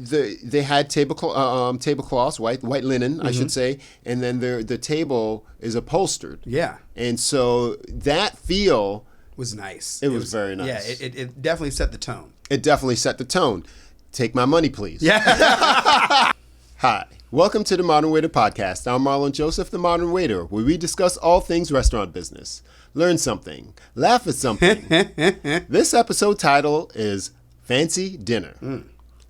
they had tablecloths, white linen, I should say, and then the table is upholstered. Yeah. And so that feel was nice. It was very nice. Yeah, it definitely set the tone. It definitely set the tone. Take my money, please. Yeah. Hi. Welcome to the Modern Waiter Podcast. I'm Marlon Joseph, the Modern Waiter, where we discuss all things restaurant business. Learn something. Laugh at something. This episode title is Fancy Dinner.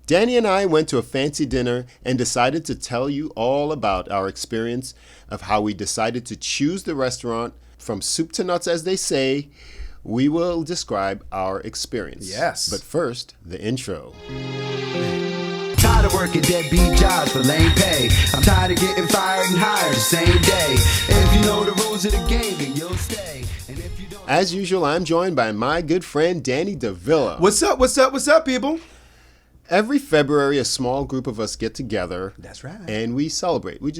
Danny and I went to a fancy dinner and decided to tell you all about our experience of how we decided to choose the restaurant. From soup to nuts, as they say, we will describe our experience. Yes. But first, the intro. Tired of working deadbeat jobs for lame pay. I'm tired of getting fired and hired the same day. If you know the rules of the game, then you'll stay. And if you don't... As usual, I'm joined by my good friend, Danny DeVilla. What's up, people? Every February, a small group of us get together. That's right. And we celebrate. We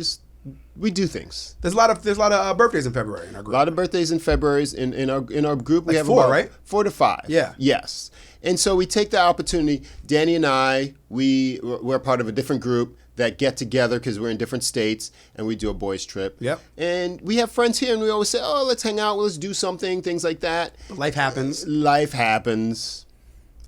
do things. There's a lot of birthdays in February in our group. A lot of birthdays in February in our group. We Like have four, about right? 4 to 5. Yeah. Yes. And so we take the opportunity. Danny and I, we're part of a different group that get together because we're in different states, and we do a boys trip. Yep. And we have friends here, and we always say, "Oh, let's hang out. Let's do something." Things like that. Life happens. Life happens.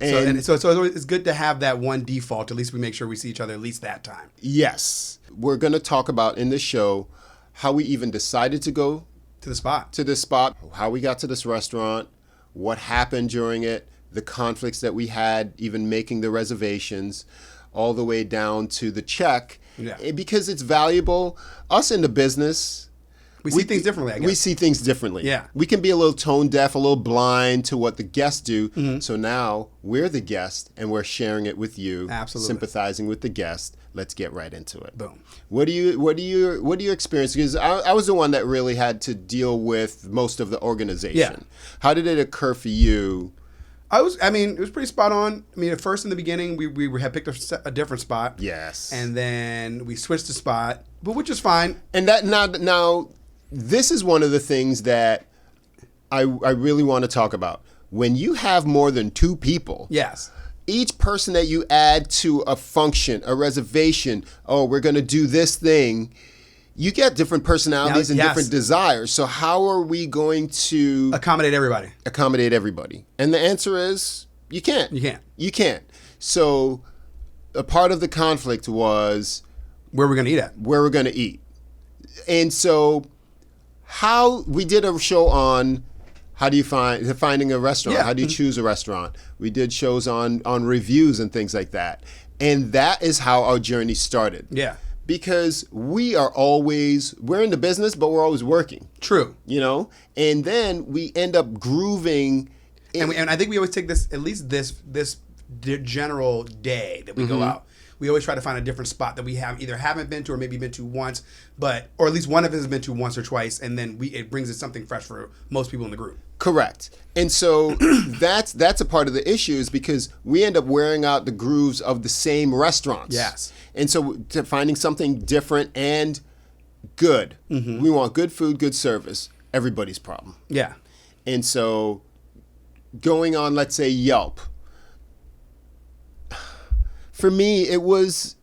So it's good to have that one default. At least we make sure we see each other at least that time. Yes. We're going to talk about in this show how we even decided to go To the spot. to this spot, how we got to this restaurant, what happened during it, the conflicts that we had even making the reservations, all the way down to the check. Yeah. Because it's valuable. Us in the business, We see things differently, I guess. We see things differently. Yeah. We can be a little tone deaf, a little blind to what the guests do. So now we're the guest and we're sharing it with you. Absolutely. Sympathizing with the guest. Let's get right into it. Boom. What do you experience? Because I was the one that really had to deal with most of the organization. Yeah. How did it occur for you? It was pretty spot on. At first in the beginning, we had picked a different spot. Yes. And then we switched the spot, but which is fine. And that now this is one of the things that I really want to talk about. When you have more than 2 people, Yes. each person that you add to a function, a reservation, we're going to do this thing, you get different personalities and Yes. different desires. So how are we going to Accommodate everybody. accommodate everybody? And the answer is you can't. You can't. You can't. So a part of the conflict was Where we're going to eat at. where we're going to eat. And so how we did a show on how do you finding a restaurant? Yeah. How do you choose a restaurant? We did shows on reviews and things like that. And that is how our journey started. Yeah. Because we're in the business, but we're always working, True. And then we end up grooving. And I think we always take this, at least this general day that we go out. We always try to find a different spot that we haven't been to or maybe been to once, or at least one of us has been to once or twice, and then it brings us something fresh for most people in the group. Correct. And so that's a part of the issue is because we end up wearing out the grooves of the same restaurants. Yes. And so finding something different and good. We want good food, good service. Everybody's problem. Yeah. And so going on, let's say Yelp, for me, it was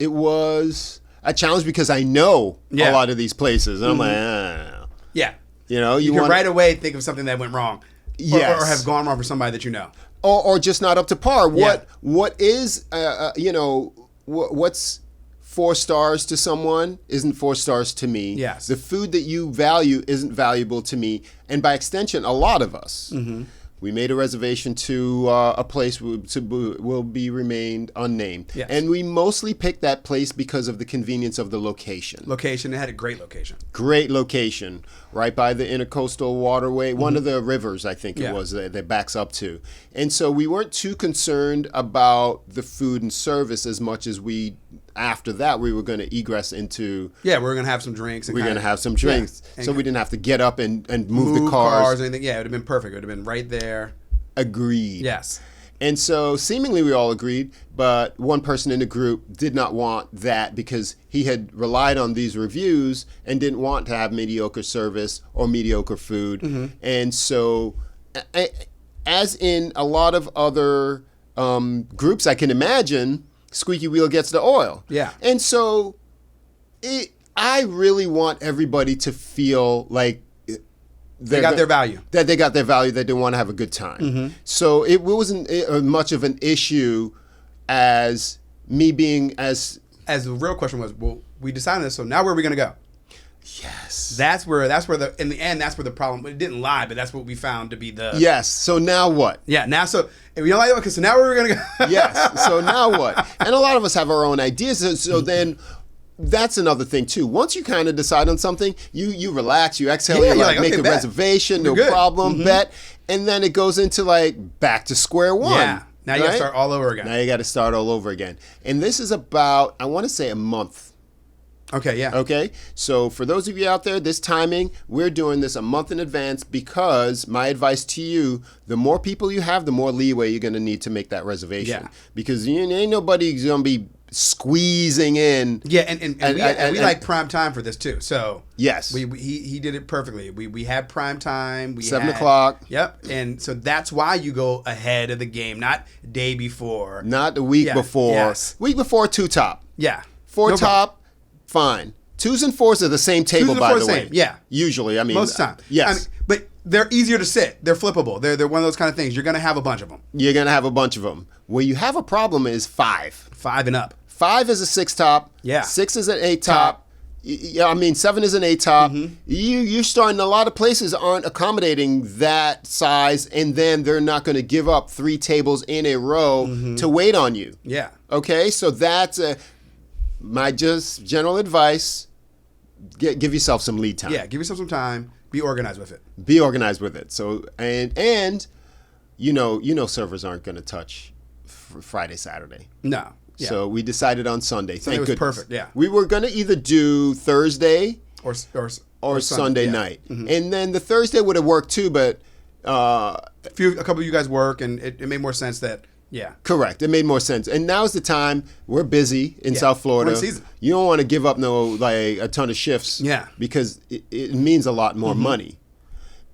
a challenge because I know a lot of these places. And I'm like, Yeah. you can right away think of something that went wrong. Yes. Or have gone wrong for somebody that you know. Or just not up to par. Yeah. What is, what's 4 stars to someone isn't 4 stars to me. Yes. The food that you value isn't valuable to me. And by extension, a lot of us. We made a reservation to a place will be remained unnamed. Yes. And we mostly picked that place because of the convenience of the location. It had a great location. Great location, right by the intercoastal waterway, one of the rivers, I think it was, that backs up to. And so we weren't too concerned about the food and service as much as after that, we were going to egress into... Yeah, we were going to have some drinks. We were going to have some drinks. Yeah. So we didn't have to get up and move the cars. Or anything. Yeah, it would have been perfect. It would have been right there. Agreed. Yes. And so seemingly we all agreed, but one person in the group did not want that because he had relied on these reviews and didn't want to have mediocre service or mediocre food. And so, as in a lot of other groups I can imagine, squeaky wheel gets the oil. Yeah. And so I really want everybody to feel like They got their value. That they got their value, that they want to have a good time. Mm-hmm. So it wasn't much of an issue as me being as the real question was, well, we decided this, so now where are we going to go? Yes. That's where in the end, that's where the problem, it didn't lie, but that's what we found to be the. Yes. So now what? Yeah. Now, so, if you don't like it, okay, so now where are we going to go? Yes. So now what? And a lot of us have our own ideas. So then that's another thing too. Once you kind of decide on something, you relax, you exhale, Yeah, you you're like, like, make okay, a bet. reservation, We're no good. problem, Mhm. bet. And then it goes into like back to square one. Yeah. Now you got to right? start all over again. Now you got to start all over again. And this is about, I want to say, a month. Okay, yeah. Okay, so for those of you out there, this timing, we're doing this a month in advance because my advice to you, the more people you have, the more leeway you're going to need to make that reservation. Yeah. Because ain't nobody going to be squeezing in. Yeah, and we like prime time for this too. So Yes. he did it perfectly. We had prime time. 7 o'clock. Yep, and so that's why you go ahead of the game, not day before. Not the week Yeah, before. yes. Week before, 2 top. Yeah, 4 No problem. top, fine. 2s and 4s are the same table, and by 4s the way. same, yeah. Usually, I mean. Most of the time. Yes. I mean, but they're easier to sit. They're flippable. They're one of those kind of things. You're going to have a bunch of them. You're going to have a bunch of them. Where you have a problem is 5. 5 and up. 5 is a 6 top. Yeah. 6 is an 8 top. Yeah, I mean 7 is an 8 top. Mm-hmm. You're starting. A lot of places aren't accommodating that size, and then they're not going to give up 3 tables in a row to wait on you. Yeah. Okay, so that's my just general advice. Give yourself some lead time. Yeah. Give yourself some time. Be organized with it. Be organized with it. So and you know servers aren't going to touch Friday, Saturday. No. Yeah. So we decided on Sunday. Thank was goodness. perfect, yeah. We were going to either do Thursday or Sunday yeah. night. Mhm. And then the Thursday would have worked too, but A couple of you guys work, and it made more sense that. Yeah. correct. It made more sense. And now's the time. We're busy in Yeah. South Florida. We're in season. You don't want to give up a ton of shifts. Yeah. Because it means a lot more money.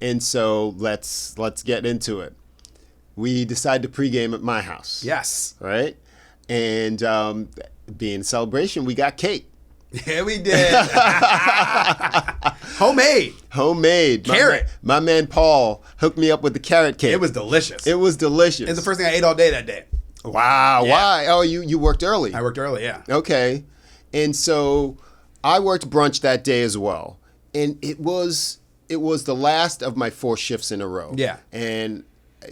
And so let's get into it. We decided to pregame at my house. Yes. Right? And being a celebration, we got cake. Yeah, we did. Homemade. Homemade. Carrot. My man Paul hooked me up with the carrot cake. It was delicious. It was delicious. It's the first thing I ate all day that day. Wow. Yeah. Why? Oh, you worked early. I worked early, yeah. Okay. And so I worked brunch that day as well. And it was the last of my 4 shifts in a row. Yeah. And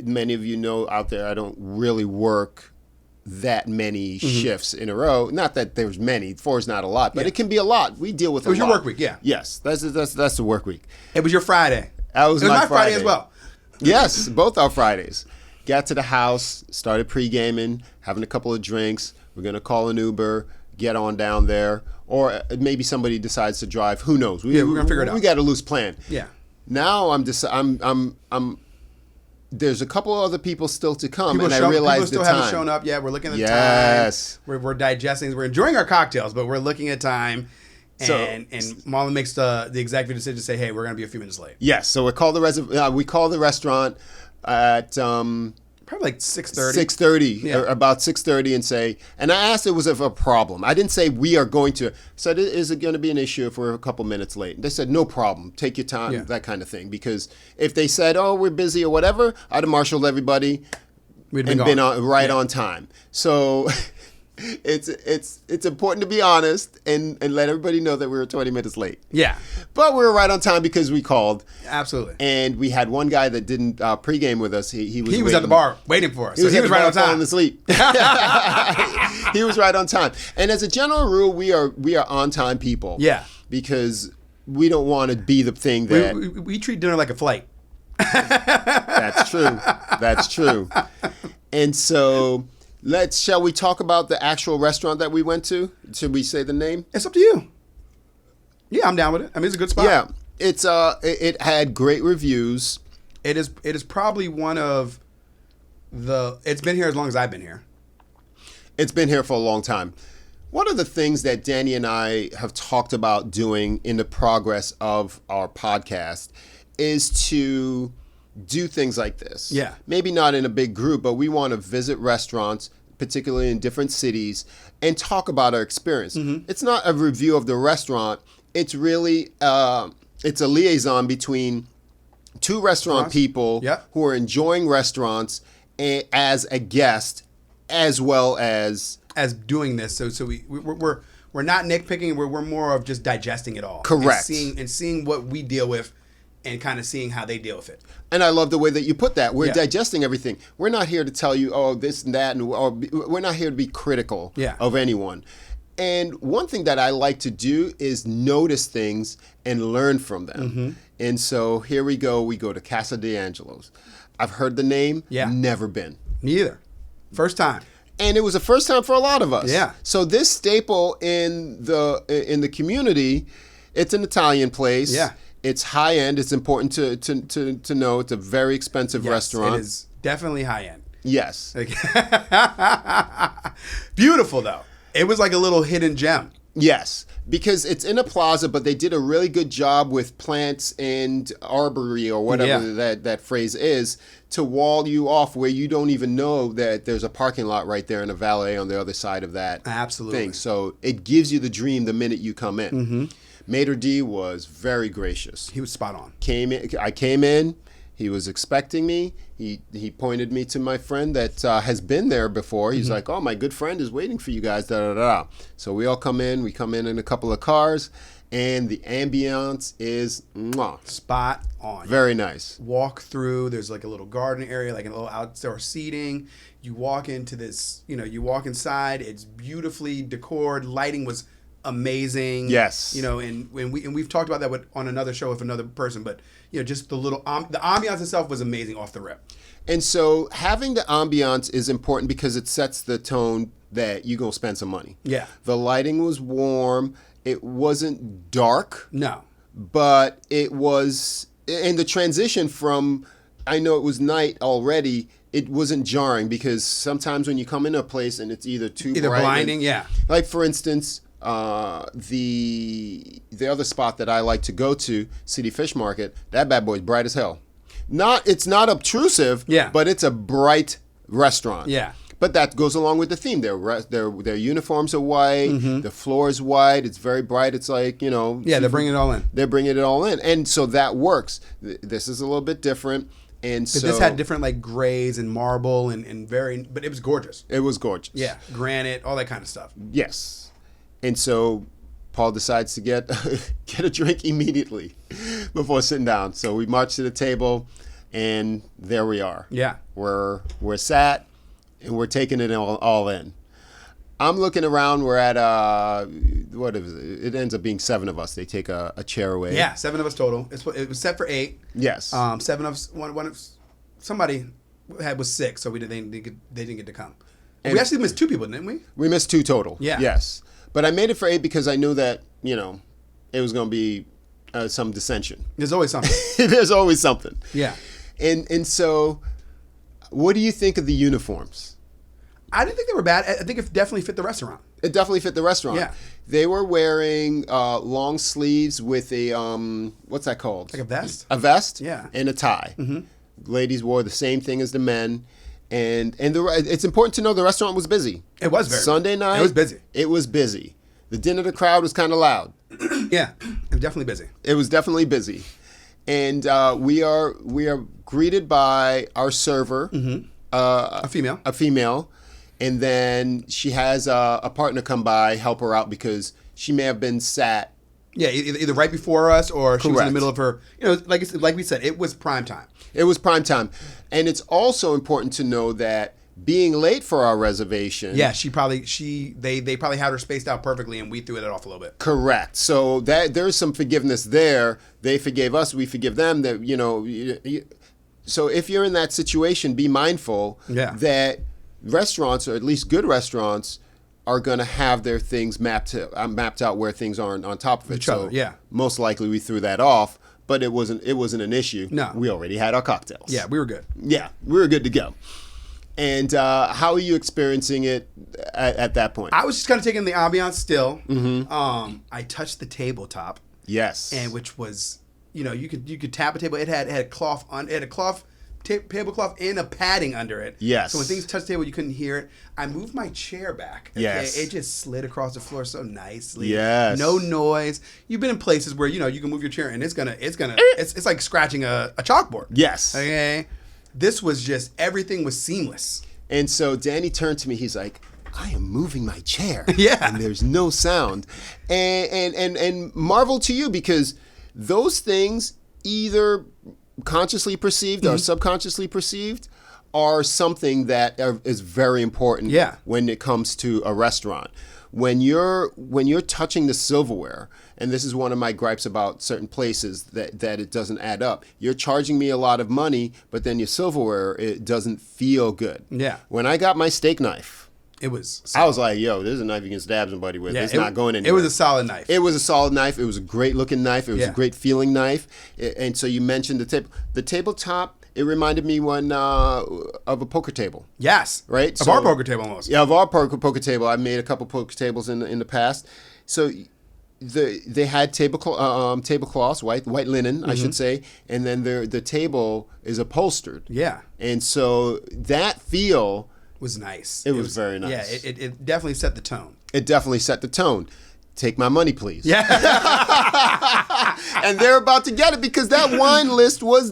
many of you know out there I don't really work that many shifts in a row. Not that there's many. 4 is not a lot, but Yeah. it can be a lot. We deal with It was a your lot. work week, yeah. Yes. That's the work week. It was your Friday. That was It was my my Friday as well. Yes, both our Fridays. Got to the house, started pre-gaming, having a couple of drinks. We're going to call an Uber, get on down there. Or maybe somebody decides to drive. Who knows? Yeah, we're gonna figure it out. We got a loose plan. Yeah. Now I'm there's a couple other people still to come, and I people realize the still time. haven't shown up yet. We're looking at Yes. time. We're digesting. We're enjoying our cocktails, but we're looking at time. So- And Marlon makes the executive decision to say, hey, we're going to be a few minutes late. Yes, so we call the restaurant at Probably like 6:30. 6:30, Yeah. or about 6:30, and say, and I asked it was a problem. I didn't say we are going to. I said, is it going to be an issue if we're a couple minutes late? And they said, no problem. Take your time, Yeah. that kind of thing. Because if they said, oh, we're busy or whatever, I'd have marshaled everybody We'd and been been gone. right Yeah. on time. So it's important to be honest and let everybody know that we were 20 minutes late. Yeah, But we were right on time because we called. absolutely. And we had one guy that didn't pregame with us. He was He was at the waiting. bar waiting for us. He was right on time. falling asleep. He was right on time. And as a general rule, we are on time people. Yeah. Because we don't want to be the thing that. We treat dinner like a flight. That's true. That's true. And so, shall we talk about the actual restaurant that we went to? Should we say the name? It's up to you. Yeah, I'm down with it. I mean, it's a good spot. Yeah. It had great reviews. It is probably one of the. It's been here as long as I've been here. It's been here for a long time. One of the things that Danny and I have talked about doing in the progress of our podcast is to do things like this. Yeah. Maybe not in a big group, but we want to visit restaurants, particularly in different cities, and talk about our experience. Mm-hmm. It's not a review of the restaurant. It's really it's a liaison between two restaurant people Yep. who are enjoying restaurants as a guest, as well as doing this. So we're not nitpicking. We're more of just digesting it all. Correct. And seeing what we deal with, and kind of seeing how they deal with it. And I love the way that you put that. We're Yeah. digesting everything. We're not here to tell you, oh, this and that, or we're not here to be critical of anyone. And one thing that I like to do is notice things and learn from them. Mm-hmm. And so here we go. We go to Casa d'Angelo's. I've heard the name, never been. Me either. First time. And it was the first time for a lot of us. Yeah. So this staple in the community, it's an Italian place. Yeah. It's high end. It's important to know it's a very expensive restaurant. It is definitely high end. Yes. Beautiful though. It was like a little hidden gem. Yes, because it's in a plaza, but they did a really good job with plants and arbory or whatever that phrase is to wall you off where you don't even know that there's a parking lot right there and a valet on the other side of that Absolutely. thing. So it gives you the dream the minute you come in. Mm-hmm. Maître D was very gracious. He was spot on. I came in. He was expecting me. He pointed me to my friend that has been there before. He's like, "Oh, my good friend is waiting for you guys." Da da da. So we all come in. We come in a couple of cars, and the ambiance is Spot on. very nice. Walk through. There's like a little garden area, like a little outdoor seating. You walk into this. You walk inside. It's beautifully decored. Lighting was amazing. Yes. And we've talked about that on another show with another person, but just the little the ambiance itself was amazing off the rip. And so having the ambiance is important because it sets the tone that you're going to spend some money. Yeah. The lighting was warm. It wasn't dark. No. But it was, and the transition from, I know it was night already, it wasn't jarring because sometimes when you come into a place and it's either too bright, blinding, like for instance, the other spot that I like to go to, City Fish Market, that bad boy's bright as hell. It's not obtrusive, but it's a bright restaurant. Yeah. But that goes along with the theme. Their uniforms are white. Mm-hmm. The floor is white. It's very bright. It's like, Yeah, they're bringing it all in. They're bringing it all in. And so that works. This is a little bit different. And But this had different like grays and marble and but it was gorgeous. It was gorgeous. Yeah. Granite, all that kind of stuff. Yes. And so Paul decides to get a drink immediately before sitting down. So we march to the table, and there we are. Yeah. We're sat, and we're taking it all in. I'm looking around. We're at what is it? It ends up being 7 of us. They take a chair away. Yeah, 7 of us total. It was set for 8. Yes. 7 of us. One of somebody was sick, so they didn't get to come. And we actually missed 2 people, didn't we? We missed 2 total. Yeah. Yes. But I made it for 8 because I knew that, it was going to be some dissension. There's always something. There's always something. Yeah. And so, what do you think of the uniforms? I didn't think they were bad. I think it definitely fit the restaurant. It definitely fit the restaurant. Yeah. They were wearing long sleeves with a, what's that called? Like a vest? A vest? Yeah. And a tie. Mm-hmm. Ladies wore the same thing as the men. And it's important to know the restaurant was busy. It was very Sunday night. It was busy. It was busy. The dinner to crowd was kind of loud. Yeah, it was definitely busy. It was definitely busy. And we are greeted by our server, A female, and then she has a partner come by, help her out because she may have been sat. Yeah, either right before us or she was in Correct. the middle of her. Like we said, it was prime time. It was prime time, and it's also important to know that being late for our reservation. Yeah, they probably had her spaced out perfectly, and we threw it off a little bit. Correct. So that there's some forgiveness there. They forgave us. We forgive them. That So if you're in that situation, be mindful that restaurants, or at least good restaurants, are going to have their things mapped out where things aren't on top of it. Each other, yeah. Most likely we threw that off, but it wasn't an issue. No. We already had our cocktails. Yeah, we were good. Yeah, we were good to go. And how are you experiencing it at that point? I was just kind of taking the ambiance still. Mm-hmm. I touched the tabletop. Yes. And which was, you could tap a table. It had a cloth tablecloth and a padding under it. Yes. So when things touched the table, you couldn't hear it. I moved my chair back. Okay? Yes. It just slid across the floor so nicely. Yes. No noise. You've been in places where you can move your chair and it's like scratching a chalkboard. Yes. Okay. This was just everything was seamless. And so Danny turned to me. He's like, I am moving my chair. Yeah. And there's no sound. And marvel to you, because those things, either consciously perceived or subconsciously perceived, are something that is very important when it comes to a restaurant. When you're touching the silverware, and this is one of my gripes about certain places, that it doesn't add up. You're charging me a lot of money, but then your silverware, it doesn't feel good. Yeah. When I got my steak knife, I was like, yo, this is a knife you can stab somebody with. It's not going anywhere. It was a solid knife. It was a solid knife. It was a great looking knife. It was a great feeling knife. And so you mentioned the tabletop. It reminded me of a poker table. Yes. Right? Of our poker table almost. Yeah, of our poker table. I made a couple poker tables in the past. So they had tablecloths, white linen, I should say, and then the table is upholstered. Yeah. And so that feel was nice. It was very nice. Yeah, it definitely set the tone. It definitely set the tone. Take my money, please. Yeah. And they're about to get it because that wine list was.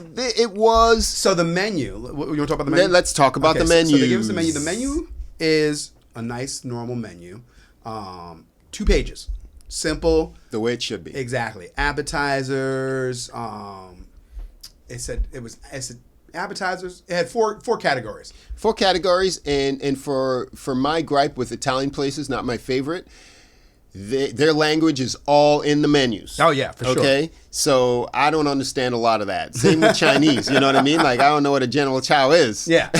So the menu. You want to talk about the menu? Let's talk about the menu. So they gave us the menu. The menu is a nice normal menu. 2 pages. Simple. The way it should be. Exactly. Appetizers. It said appetizers. It had four categories. 4 categories, and for my gripe with Italian places, not my favorite. Their language is all in the menus. Oh yeah, for sure. Okay, so I don't understand a lot of that. Same with Chinese. You know what I mean? Like I don't know what a General Chow is. Yeah.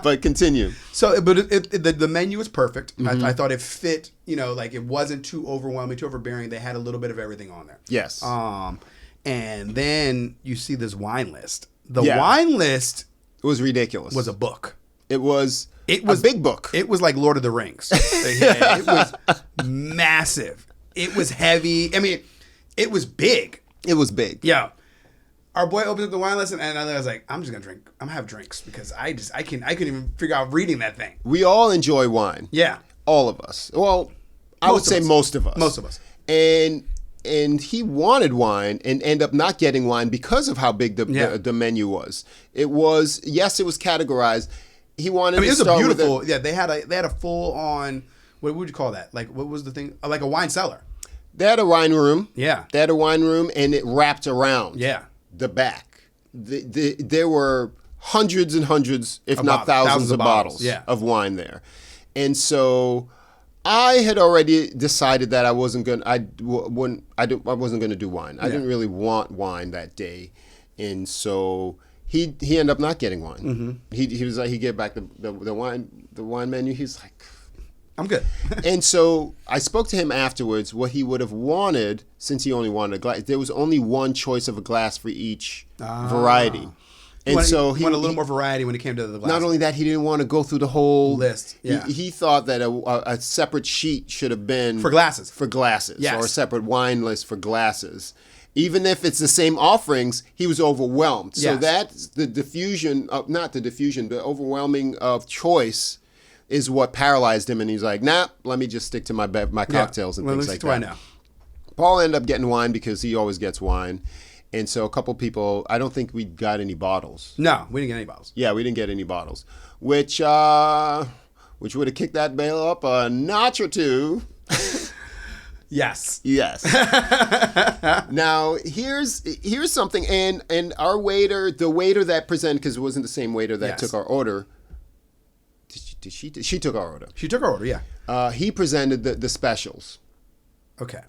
But continue. So, but the menu was perfect. I thought it fit. Like it wasn't too overwhelming, too overbearing. They had a little bit of everything on there. Yes. And then you see this wine list. The wine list was ridiculous. Was a book. It was a big book. It was like Lord of the Rings. It was massive. It was heavy. I mean, it was big. It was big. Yeah. Our boy opened up the wine list, and I was like, I'm just gonna drink. I'm gonna have drinks because I couldn't even figure out reading that thing. We all enjoy wine. Yeah. All of us. Well, I would say most of us. Most of us. And he wanted wine and ended up not getting wine because of how big the menu was. It was categorized. He wanted to start with it was a beautiful. They had a full on. What would you call that? Like what was the thing? Like a wine cellar. They had a wine room. Yeah. They had a wine room, and it wrapped around. Yeah. The back. There were hundreds and hundreds, if not thousands of bottles of wine there, and so I had already decided that I wasn't going to do wine. I didn't really want wine that day, and so. He ended up not getting wine. Mm-hmm. He was like, he gave back the wine menu. He's like, I'm good. And so I spoke to him afterwards. What he would have wanted, since he only wanted a glass, there was only one choice of a glass for each variety. And so he wanted a little more variety when it came to the glass. Not only that, he didn't want to go through the whole list. Yeah. He thought that a separate sheet should have been for glasses. Yes. Or a separate wine list for glasses. Even if it's the same offerings, he was overwhelmed. So that's the overwhelming of choice is what paralyzed him. And he's like, nah, let me just stick to my cocktails and things like that. Now. Paul ended up getting wine because he always gets wine. And so a couple people, I don't think we got any bottles. No, we didn't get any bottles. Yeah, we didn't get any bottles, which would have kicked that bail up a notch or two. Yes. Now here's something, and our waiter, the waiter that presented, because it wasn't the same waiter that took our order. She took our order. She took our order. Yeah. He presented the specials. Okay,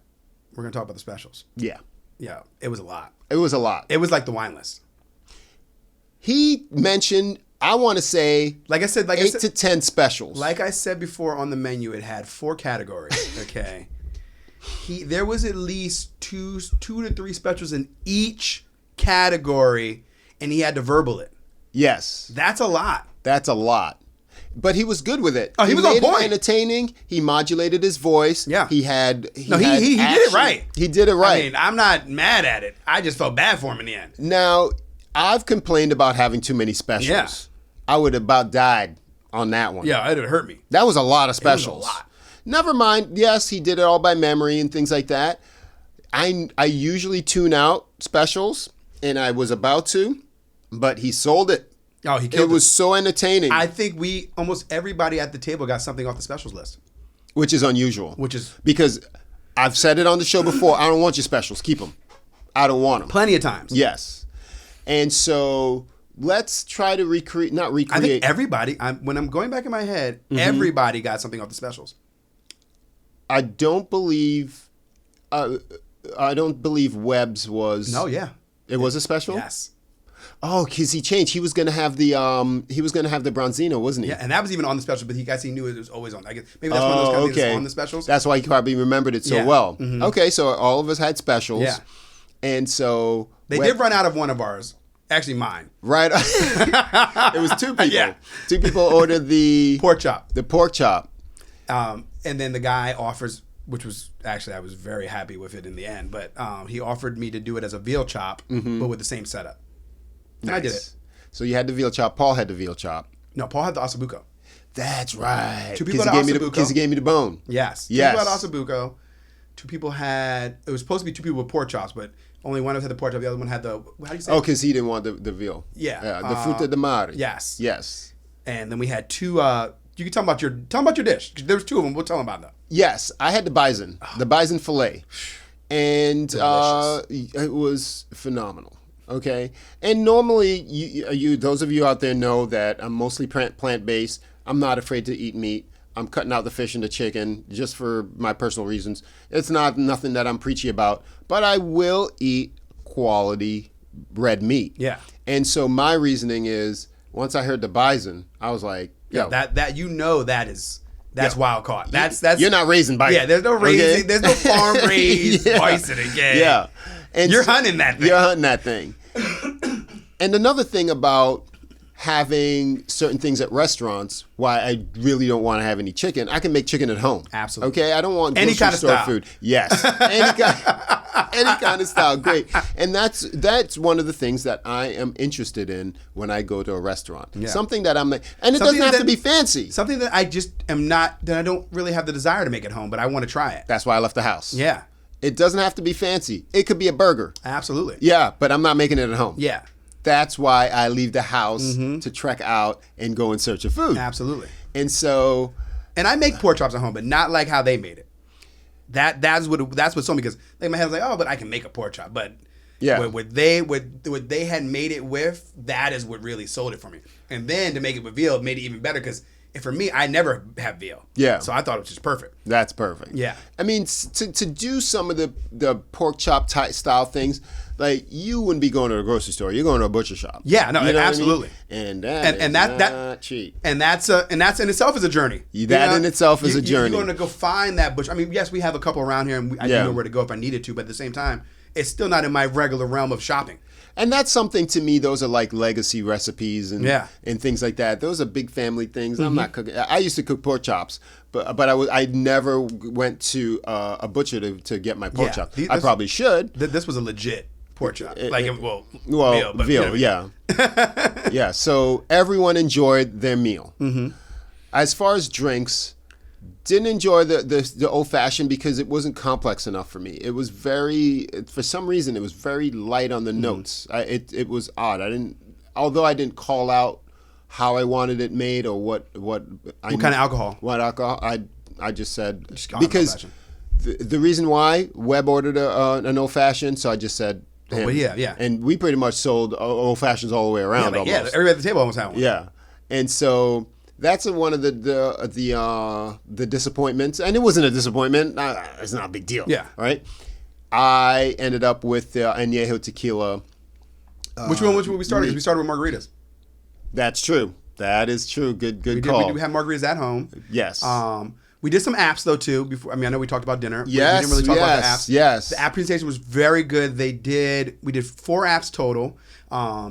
we're gonna talk about the specials. Yeah. Yeah. It was a lot. It was a lot. It was like the wine list. He mentioned, I want to say, like I said, 8 to 10 specials. Like I said before on the menu, it had 4 categories. Okay. There was at least two to 3 specials in each category, and he had to verbal it. Yes. That's a lot. But he was good with it. Oh, he was on point. It entertaining. He modulated his voice. Yeah. He did it right. He did it right. I mean, I'm not mad at it. I just felt bad for him in the end. Now, I've complained about having too many specials. Yeah. I would have about died on that one. Yeah, it'd hurt me. That was a lot of specials. It was a lot. Never mind. Yes, he did it all by memory and things like that. I usually tune out specials, and I was about to, but he sold it. Oh, he killed it. It was so entertaining. I think almost everybody at the table got something off the specials list. Which is unusual. Which is... Because I've said it on the show before, I don't want your specials. Keep them. I don't want them. Plenty of times. Yes. And so let's try to not recreate. I think everybody, when I'm going back in my head, everybody got something off the specials. I don't believe Webb's was. No, yeah. It was a special? Yes. Oh, because he changed. He was gonna have the Bronzino, wasn't he? Yeah, and that was even on the special, but he knew it was always on. I guess maybe that's one of those kind of things that's on the specials. That's why he probably remembered it so Yeah. well. Okay, so all of us had specials. Yeah. And so They did run out of one of ours. Actually, mine. Right. It was two people. Yeah. Two people ordered the Pork chop. The pork chop. And then the guy offers, which was actually I was very happy with it in the end, but he offered me to do it as a veal chop, but with the same setup. And I did it. So you had the veal chop. Paul had the veal chop. No, Paul had the ossobuco. That's right. Two people had Because ossobuco. he gave me the bone. Yes. Yes. Two people had ossobuco. Two people had, it was supposed to be two people with pork chops, but only one of us had the pork chop, the other one had the, how do you say it? Oh, because he didn't want the veal. Yeah. The fruta de mare. Yes. Yes. And then we had two, you can tell them about your dish. There was two of them. We'll tell them about that. Yes. I had the bison fillet. And it was phenomenal. Okay. And normally, you those of you out there know that I'm mostly plant-based. I'm not afraid to eat meat. I'm cutting out the fish and the chicken just for my personal reasons. It's nothing that I'm preachy about, but I will eat quality red meat. Yeah. And so my reasoning is, once I heard the bison, I was like, yo, that's wild caught. That's you're not raising bison. Yeah, there's no raising, okay? there's no farm raised Yeah. bison again. Yeah. And You're hunting that thing. You're hunting that thing. And another thing about having certain things at restaurants, why I really don't want to have any chicken, I can make chicken at home. Absolutely. Okay? I don't want Any grocery kind of store style. food. Yes. Any kind of style. Great. And that's one of the things that I am interested in when I go to a restaurant. Yeah. Something that I'm like, and it Something doesn't have to that- be fancy. Something that I just am not, that I don't really have the desire to make at home, but I want to try it. That's why I left the house. Yeah. It doesn't have to be fancy. It could be a burger. Absolutely. Yeah, but I'm not making it at home. Yeah. That's why I leave the house to trek out and go in search of food. Absolutely. And so, And I make pork chops at home, but not like how they made it. That's what sold me, because like my head was like, oh, but I can make a pork chop. But Yeah. what they had made it with, that is what really sold it for me. And then to make it with veal made it even better, because for me, I never have veal. Yeah. So I thought it was just perfect. that's perfect. Yeah. I mean, to do some of the pork chop type style things, like you wouldn't be going to a grocery store. You're going to a butcher shop. Yeah, no, You know what I mean? absolutely. And that And is that not cheap. And that's in itself is a journey. That in itself is a journey. You're going to go find that butcher. I mean, yes, we have a couple around here, and I Yeah. do know where to go if I needed to. But at the same time, it's still not in my regular realm of shopping. And that's something to me. Those are like legacy recipes and Yeah. and things like that. Those are big family things. I'm not cooking. I used to cook pork chops, but I never went to a butcher to get my pork Yeah. chop. This- I probably should. This was a legit pork chop. Veal, but veal, yeah. Yeah, so everyone enjoyed their meal. As far as drinks, didn't enjoy the old fashioned because it wasn't complex enough for me. It was for some reason, it was very light on the notes. It was odd. Although I didn't call out how I wanted it made or what kind of alcohol? What alcohol? I just said Just because old-fashioned. the reason why Webb ordered an old fashioned, so I just said. Him. Well, yeah. And we pretty much sold old fashions all the way around. Yeah, almost. everybody at the table almost had one. Yeah, and so that's one of the disappointments, and it wasn't a disappointment. It's not a big deal. Yeah. Right. I ended up with the añejo tequila. Which one we started? 'Cause we started with margaritas. That's true. That is true. Good We call. do have margaritas at home. Yes. We did some apps though too. Before, I mean, I know we talked about dinner. Yes, we didn't really talk about the apps. yes. The app presentation was very good. We did 4 apps total.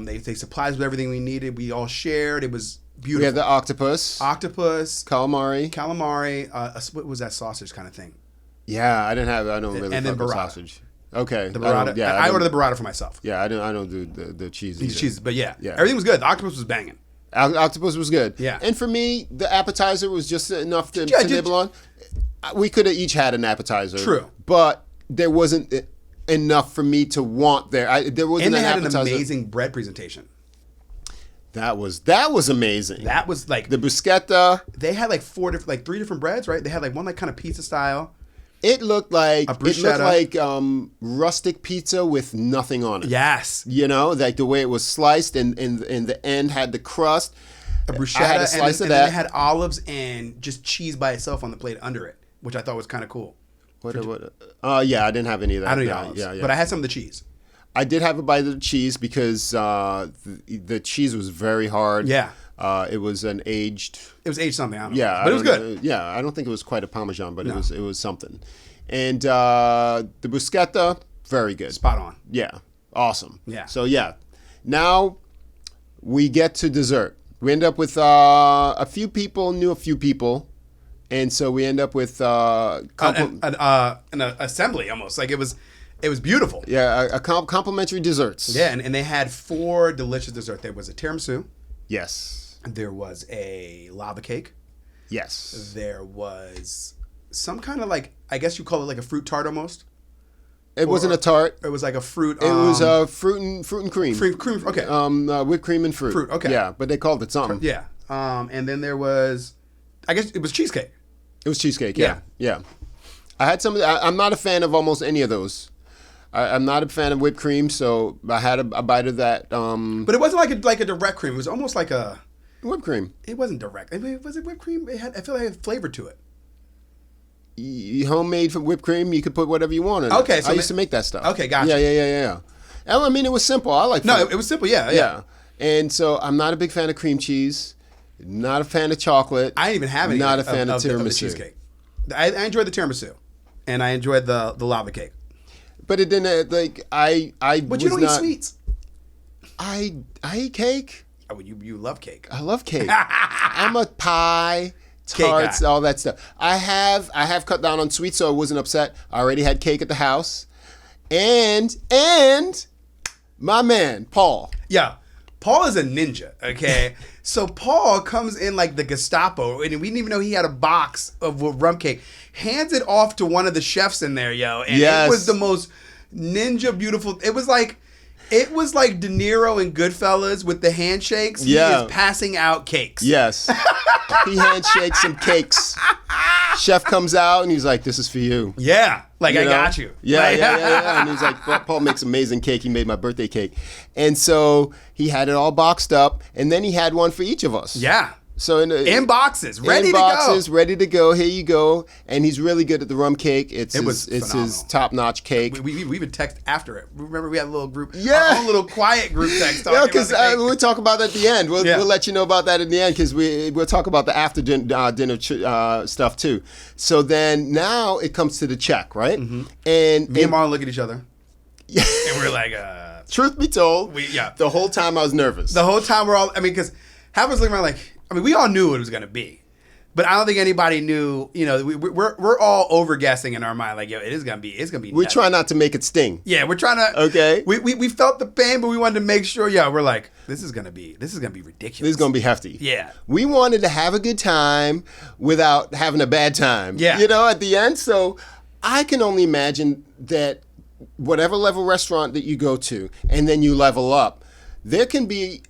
They supplied us with everything we needed. We all shared. It was beautiful. we had the octopus, calamari. What was that sausage kind of thing? Yeah, I don't really And then fuck with burrata. sausage. Okay. The burrata. I ordered the burrata for myself. Yeah, I don't do the cheese. These either. cheeses, but yeah, everything was good. The octopus was banging. Octopus was good. Yeah. And for me, the appetizer was just enough to nibble on. We could have each had an appetizer. True. But there wasn't enough for me to want there. There wasn't And they an had appetizer. an amazing bread presentation. That was amazing. That was like the bruschetta. They had like three different breads, right? They had like one like kind of pizza style. It looked like A bruschetta. Rustic pizza with nothing on it. Yes. You know, like the way it was sliced, and the end had the crust. A bruschetta, I had a slice of and that. then they had olives and just cheese by itself on the plate under it, which I thought was kind of cool. Yeah, I didn't have any of that. I don't eat olives, but I had some of the cheese. I did have a bite of the cheese because the cheese was very hard. Yeah. It was an aged. It was aged something. I don't know. Yeah, but it was good. Yeah, I don't think it was quite a Parmesan, but it was something. And the bruschetta, very good. Spot on. Yeah, awesome. Yeah. So yeah, now we get to dessert. We end up with a few people knew a few people, and so we end up with an assembly almost. Like it was beautiful. Yeah, complimentary desserts. Yeah, and they had 4 delicious desserts. There was a tiramisu. Yes. There was a lava cake. Yes. There was some kind of like, I guess you call it like a fruit tart almost. It wasn't a tart. It was like a fruit. It was fruit and cream. Cream. Okay. Whipped cream and fruit. Fruit. Okay. Yeah, but they called it something. Yeah. And then there was, I guess it was cheesecake. It was cheesecake. Yeah. I had some. I'm not a fan of almost any of those. I'm not a fan of whipped cream, so I had a bite of that. But it wasn't like a direct cream. It was almost like a whipped cream. It wasn't direct. Was it whipped cream? I feel like it had flavor to it. Homemade whipped cream, you could put whatever you want in it. Okay, so I used to make that stuff. Okay, gotcha. Yeah. I mean, it was simple. I like. No, it was simple. Yeah. And so I'm not a big fan of cream cheese. Not a fan of chocolate. I didn't even have any. Not a fan of tiramisu. Of the cheesecake. I enjoyed the tiramisu, and I enjoyed the lava cake. But it didn't I. But you don't eat sweets. I eat cake. Oh, you love cake. I love cake. I'm a pie, tarts, all that stuff. I have cut down on sweets, so I wasn't upset. I already had cake at the house, and my man Paul. Yeah, Paul is a ninja. Okay, so Paul comes in like the Gestapo, and we didn't even know he had a box of rum cake. Hands it off to one of the chefs in there, yo, and it was the most ninja beautiful. It was like De Niro in Goodfellas with the handshakes. Yeah. He is passing out cakes. Yes. He handshakes some cakes. Chef comes out and he's like, "This is for you." Yeah. Like, I got you. Yeah. And he's like, Paul makes amazing cake. He made my birthday cake. And so he had it all boxed up, and then he had one for each of us. Yeah. So in boxes, ready to go. Here you go. And he's really good at the rum cake. It's his top-notch cake. We even text after it. Remember, we had a little group, our own little quiet group text. Because we'll talk about that at the end. We'll let you know about that in the end, because we'll talk about the after dinner stuff too. So then now it comes to the check, right? Mm-hmm. And me and Marlon look at each other, and we're like, truth be told, the whole time I was nervous. The whole time because half of us looking around like. We all knew what it was going to be, but I don't think anybody knew. You know, we're all over guessing in our mind. Like, yo, it's gonna be. We're trying not to make it sting. Yeah, we're trying to. Okay. We felt the pain, but we wanted to make sure. Yeah, we're like, this is gonna be ridiculous. This is gonna be hefty. Yeah. We wanted to have a good time without having a bad time. Yeah. You know, at the end. So I can only imagine that whatever level restaurant that you go to, and then you level up, there can be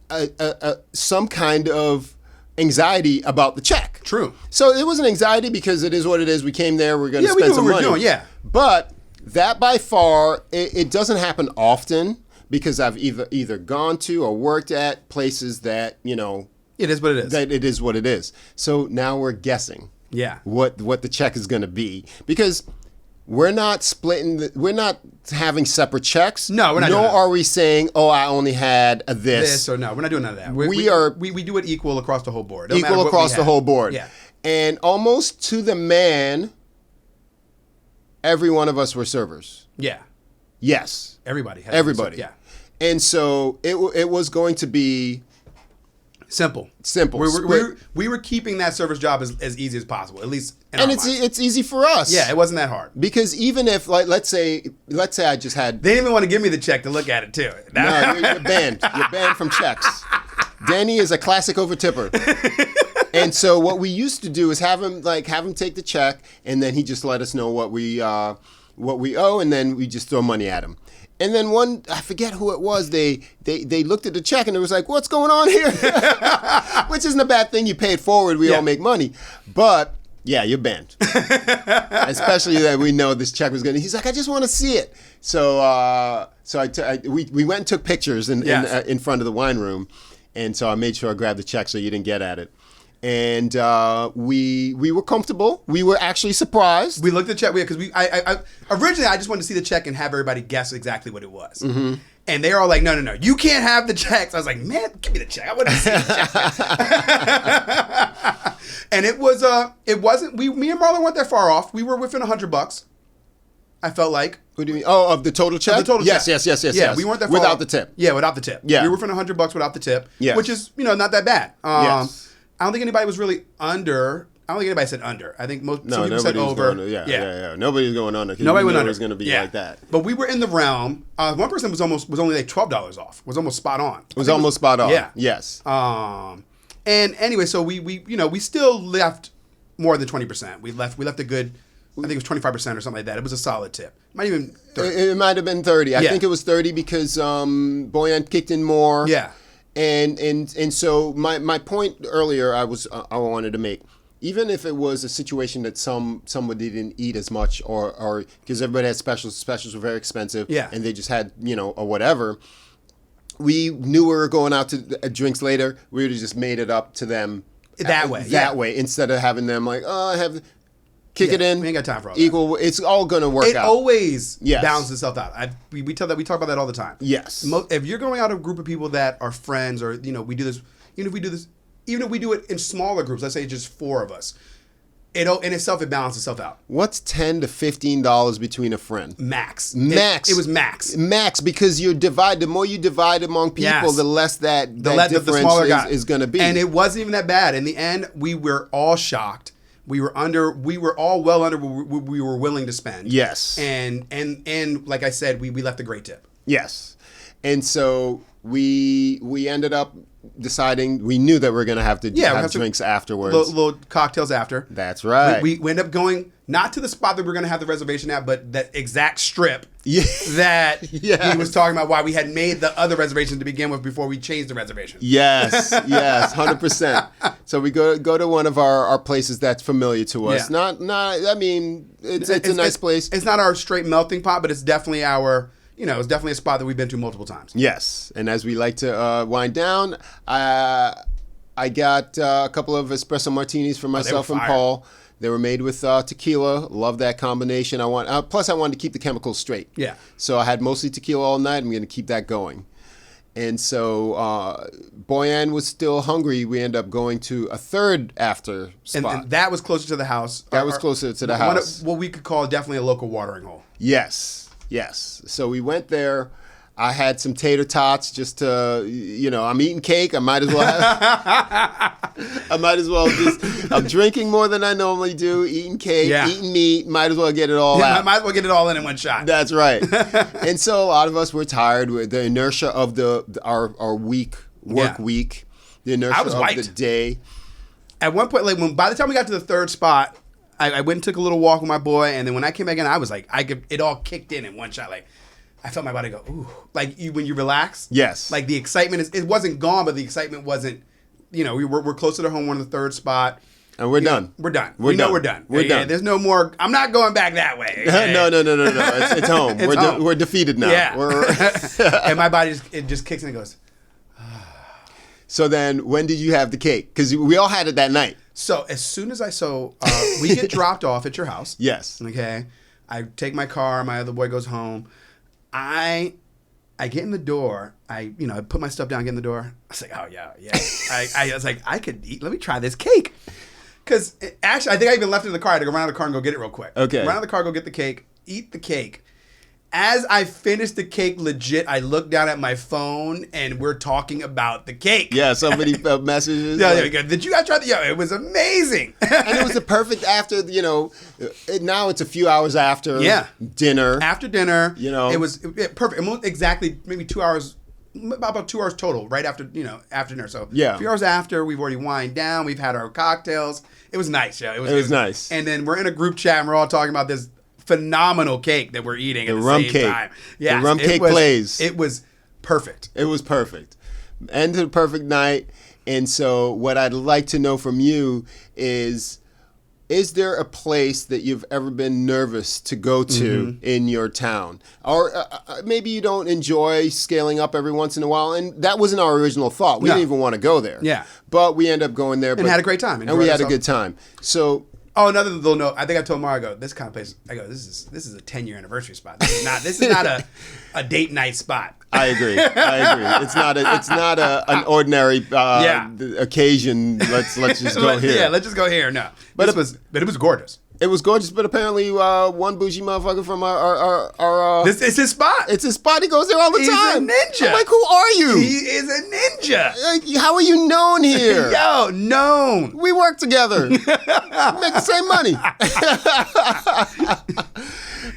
some kind of anxiety about the check. True. So it was an anxiety because it is what it is. We came there. We're going to spend some money. Doing, yeah. But that by far, it doesn't happen often because I've either gone to or worked at places that, you know. It is what it is. That it is what it is. So now we're guessing. Yeah. What the check is going to be, because we're not splitting. We're not having separate checks. No, we're not. Nor are we saying, "Oh, I only had this." Or no, we're not doing none of that. We do it equal across the whole board. Equal across the whole board. Yeah. And almost to the man, every one of us were servers. Yeah. Yes. Everybody. Everybody. Yeah. And so it was going to be Simple. We were keeping that service job as easy as possible, at least in our minds. It's easy for us. Yeah, it wasn't that hard. Because even if, like, let's say I just had... They didn't even want to give me the check to look at it, too. No, you're banned. You're banned from checks. Danny is a classic over-tipper. And so what we used to do is have him take the check, and then he just let us know what we owe, and then we just throw money at him. And then I forget who it was, they looked at the check and it was like, what's going on here? Which isn't a bad thing. You pay it forward. We all make money. But, yeah, you're banned. Especially that we know this check was going to... He's like, I just want to see it. So we went and took pictures in front of the wine room. And so I made sure I grabbed the check so you didn't get at it. And we were comfortable. We were actually surprised. We looked at the check because originally I just wanted to see the check and have everybody guess exactly what it was. Mm-hmm. And they were all like, no, you can't have the checks. I was like, man, give me the check. I want to see the check. And it wasn't. Me and Marlon weren't that far off. We were within $100. I felt like. What do you mean? Oh, of the total check? Of the total check. Yes. Yeah, we weren't that far without off. the tip. Yeah, without the tip. Yeah, we were within $100 without the tip. Yeah, which is not that bad. Yes. I don't think anybody was really under. I don't think anybody said under. I think some people said over. Yeah. Nobody was going under. Nobody went under. It was going to be like that. But we were in the realm. One person was only like $12 off. Was almost spot on. It was almost spot on. Yeah. Yes. And anyway, so we still left more than 20%. We left a good. I think it was 25% or something like that. It was a solid tip. Might even 30. It might have been 30. I think it was 30 because Boyan kicked in more. Yeah. And so my point earlier I wanted to make, even if it was a situation that somebody didn't eat as much or because everybody had specials were very expensive, and they just had or whatever, we knew we were going out to drinks later. We would have just made it up to them that way instead of having them like, oh, I have. Kick it in. We ain't got time for all equal. that. It's all going to work out. It always balances itself out. We talk about that all the time. Yes. If you're going out of a group of people that are friends, or we do this, even if we do it in smaller groups, let's say just 4 of us, it balances itself out. What's $10 to $15 between a friend? Max. Max. It was max. Max, because you divide. The more you divide among people, the less that difference is going to be. And it wasn't even that bad. In the end, we were all shocked. We were all well under what we were willing to spend. Yes. And like I said, we left a great tip. Yes. And so we ended up deciding we knew that we were going to have to have drinks afterwards. Little cocktails after. That's right. We ended up going not to the spot that we were going to have the reservation at, but that exact strip that he was talking about, why we had made the other reservation to begin with before we changed the reservation. Yes, 100%. So we go to one of our places that's familiar to us. Yeah. Not. I mean, it's a nice place. It's not our straight melting pot, but it's definitely it's definitely a spot that we've been to multiple times. Yes, and as we like to wind down, I got a couple of espresso martinis for myself and Paul. They were made with tequila. Love that combination. Plus, I wanted to keep the chemicals straight. Yeah. So I had mostly tequila all night. I'm going to keep that going. And so Boyan was still hungry. We ended up going to a third after spot. And that was closer to the house. That was closer to the house. What we could call definitely a local watering hole. Yes. So we went there. I had some tater tots just to, I'm eating cake. I might as well I'm drinking more than I normally do, eating cake, eating meat, might as well get it all out. Might as well get it all in one shot. That's right. And so a lot of us were tired with the inertia of our work week, the inertia of the day. At one point, by the time we got to the third spot, I went and took a little walk with my boy, and then when I came back in, I was like, it all kicked in one shot. Like, I felt my body go, ooh. Like when you relax. Yes. Like the excitement it wasn't gone, but the excitement wasn't, we're closer to home, we're in the third spot. And we're done. We're done. We're done. We're done. We're done. There's no more, I'm not going back that way. Okay? No. It's home. We're defeated now. Yeah. And my body just kicks in and goes. So then when did you have the cake? Because we all had it that night. So as soon as we get dropped off at your house. Yes. Okay. I take my car. My other boy goes home. I get in the door. I put my stuff down, get in the door. I was like, oh yeah. I was like, I could eat. Let me try this cake. Because actually, I think I even left it in the car. I had to go run out of the car and go get it real quick. Okay. Run out of the car, go get the cake, eat the cake, As I finished the cake, legit, I looked down at my phone and we're talking about the cake. Yeah, so many messages. Yeah, like, did you guys try the? Yeah, it was amazing. and it was the perfect after, now it's a few hours after dinner. After dinner, It was perfect. Almost exactly maybe 2 hours, about 2 hours total, right after after dinner. So a few hours after, we've already wined down. We've had our cocktails. It was nice. Yeah, it was nice. And then we're in a group chat and we're all talking about this phenomenal cake that we're eating at the rum same cake. time. Yeah, the rum cake plays. It was perfect. It was perfect. End of the perfect night. And so what I'd like to know from you is there a place that you've ever been nervous to go to in your town? Or maybe you don't enjoy scaling up every once in a while. And that wasn't our original thought. We didn't even want to go there. Yeah. But we end up going there. And had a great time. And we had a good time. So... Oh, another little note. I think I told Mara, I go, this kind of place, I go, this is a 10-year anniversary spot. This is not a date night spot. I agree. It's not an ordinary occasion. Let's just go here. Yeah, let's just go here. No. But it was gorgeous. It was gorgeous, but apparently one bougie motherfucker from our this is his spot. It's his spot. He goes there all the time. He's a ninja. I'm like, who are you? He is a ninja. How are you known here? Yo, known. We work together. We make the same money.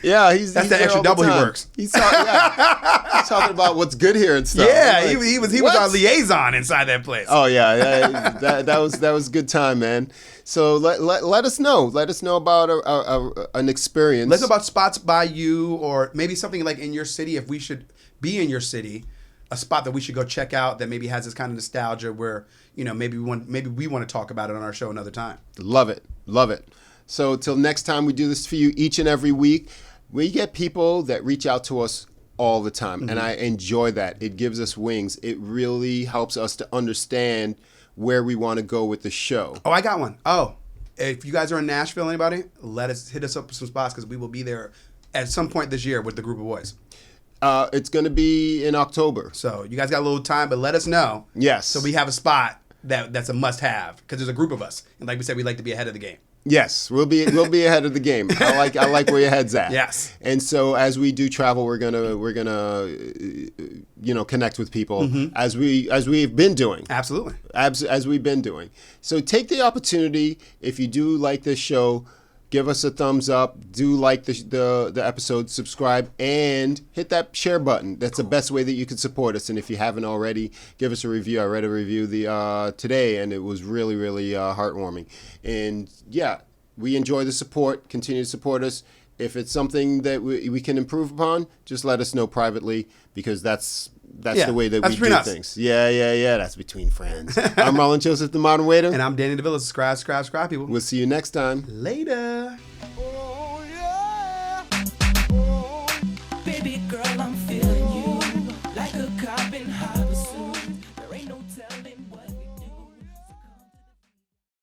Yeah, he's the extra double he works. He's talking about what's good here and stuff. Yeah, like, he was our liaison inside that place. Oh yeah, that was a good time, man. So let us know. Let us know about an experience. Let's know about spots by you, or maybe something like in your city. If we should be in your city, a spot that we should go check out that maybe has this kind of nostalgia, where maybe we want to talk about it on our show another time. Love it. So till next time, we do this for you each and every week. We get people that reach out to us all the time, and I enjoy that. It gives us wings. It really helps us to understand where we want to go with the show. Oh, I got one. Oh, if you guys are in Nashville, anybody, hit us up with some spots, because we will be there at some point this year with the group of boys. It's going to be in October. So you guys got a little time, but let us know. Yes. So we have a spot that's a must-have, because there's a group of us, and like we said, we like to be ahead of the game. Yes, we'll be ahead of the game. I like where your head's at. Yes. And so as we do travel, we're gonna connect with people as we've been doing. Absolutely. As we've been doing. So take the opportunity, if you do like this show, give us a thumbs up. Do like the episode, subscribe, and hit that share button. That's the best way that you can support us. And if you haven't already, give us a review. I read a review today, and it was really, really heartwarming. And yeah, we enjoy the support. Continue to support us. If it's something that we can improve upon, just let us know privately, because that's the way that we do things. Yeah. That's between friends. I'm Marlon Joseph, the Modern Waiter. And I'm Danny DeVilla. Subscribe, people. We'll see you next time. Later.